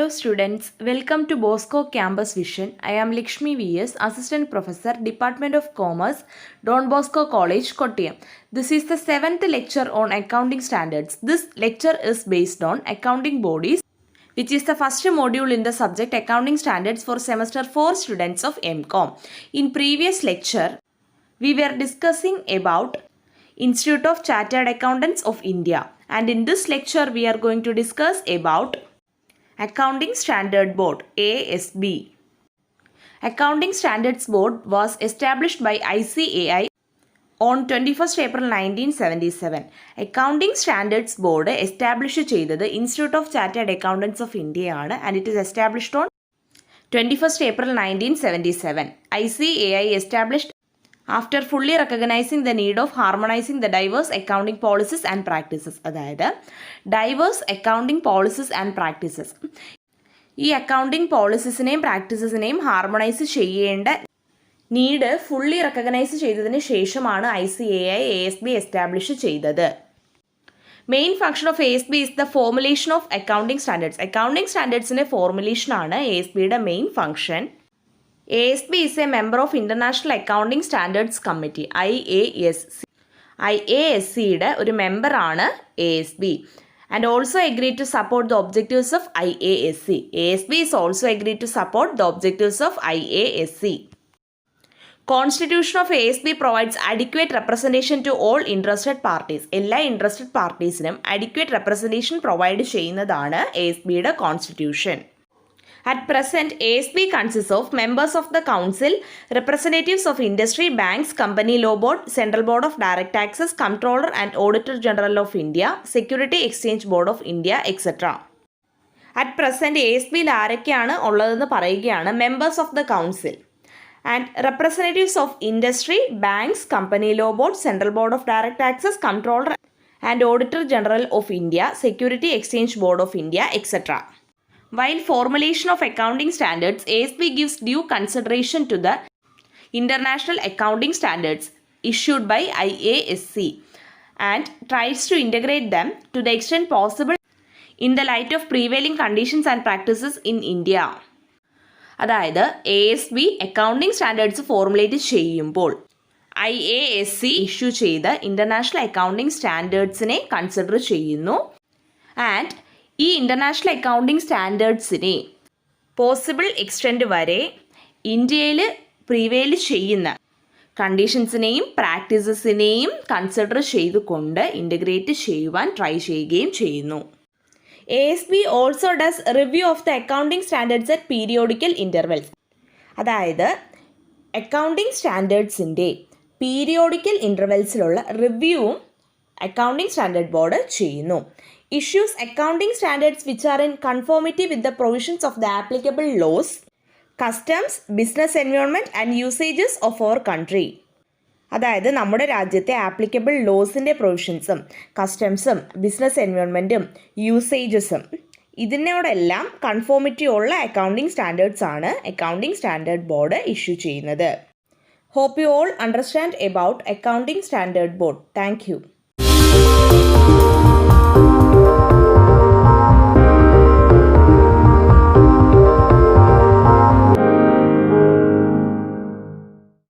Hello students, welcome to Bosco Campus Vision. I am Lakshmi V.S., Assistant Professor, Department of Commerce, Don Bosco College, Kottayam. This is the 7th lecture on accounting standards. This lecture is based on accounting bodies, which is the first module in the subject accounting standards for semester 4 students of MCOM. In previous lecture, we were discussing about Institute of Chartered Accountants of India, and in this lecture we are going to discuss about Accounting Standard Board ASB. Accounting Standards Board was established by ICAI on 21st April 1977. Accounting Standards Board established ചെയ്തത് Institute of Chartered Accountants of India ആണ്, and it is established on 21st April 1977. ICAI established after fully recognizing the need of harmonizing the diverse accounting policies and practices. അതായത് diverse accounting policies and practices, ഈ accounting പോളിസീസിനെയും പ്രാക്ടീസസിനെയും harmonise ചെയ്യേണ്ട need fully recognise ചെയ്തതിന് ശേഷമാണ് ICAI ASB establish ചെയ്തത്. Main function of ASB is the formulation of accounting standards. Accounting സ്റ്റാൻഡേർഡ്സിൻ്റെ ഫോർമുലേഷനാണ് ASBയുടെ main function. ASB is a member of International Accounting Standards Committee, IASC. IASCയുടെ ഒരു മെമ്പറാണ് ASB and also agreed to support the objectives of IASC. ASB is also agreed to support the objectives of IASC. Constitution of ASB provides adequate representation to all interested parties. എല്ലാ interested parties-നും adequate representation provide ചെയ്യുന്നതാണ് ASBയുടെ Constitution. At present, ASB consists of members of the Council, representatives of industry, banks, company law board, Central Board of Direct Taxes, Comptroller and Auditor General of India, Security Exchange Board of India, etc. At present, ASBയിൽ ആരൊക്കെയാണ് ഉള്ളതെന്ന് പറയുകയാണ്. Members of the Council and representatives of industry, banks, company law board, Central Board of Direct Taxes, Comptroller and Auditor General of India, Security Exchange Board of India, etc. While formulation of accounting standards, ASB gives due consideration to the International Accounting Standards issued by IASC and tries to integrate them to the extent possible in the light of prevailing conditions and practices in India. അതായത് ASB accounting standards formulate ചെയ്യുമ്പോൾ IASC issue ചെയ്ത international accounting സ്റ്റാൻഡേർഡ്സിനെ consider ചെയ്യുന്നു. And ഈ international accounting സ്റ്റാൻഡേർഡ്സിനെ possible extent വരെ ഇന്ത്യയിൽ prevail ചെയ്യുന്ന കണ്ടീഷൻസിനെയും പ്രാക്ടീസസിനെയും കൺസിഡർ ചെയ്തുകൊണ്ട് ഇൻ്റഗ്രേറ്റ് ചെയ്യുവാൻ ട്രൈ ചെയ്യുകയും ചെയ്യുന്നു. ASB also does review of the accounting standards at periodical intervals. അതായത് അക്കൗണ്ടിംഗ് സ്റ്റാൻഡേർഡ്സിൻ്റെ പീരിയോഡിക്കൽ ഇൻ്റർവെൽസിലുള്ള റിവ്യൂവും അക്കൗണ്ടിംഗ് സ്റ്റാൻഡേർഡ് ബോർഡ് ചെയ്യുന്നു. Issues accounting standards which are in conformity with the provisions of the applicable laws, customs, business environment and usages of our country. അതായത് നമ്മുടെ രാജ്യത്തെ applicable ലോസിൻ്റെ പ്രൊവിഷൻസും കസ്റ്റംസും business എൻവയോൺമെൻറ്റും യൂസേജസും ഇതിനോടെല്ലാം conformity ഉള്ള accounting standards ആണ് accounting standard board issue ചെയ്യുന്നത്. Hope you all understand about accounting standard board. Thank you.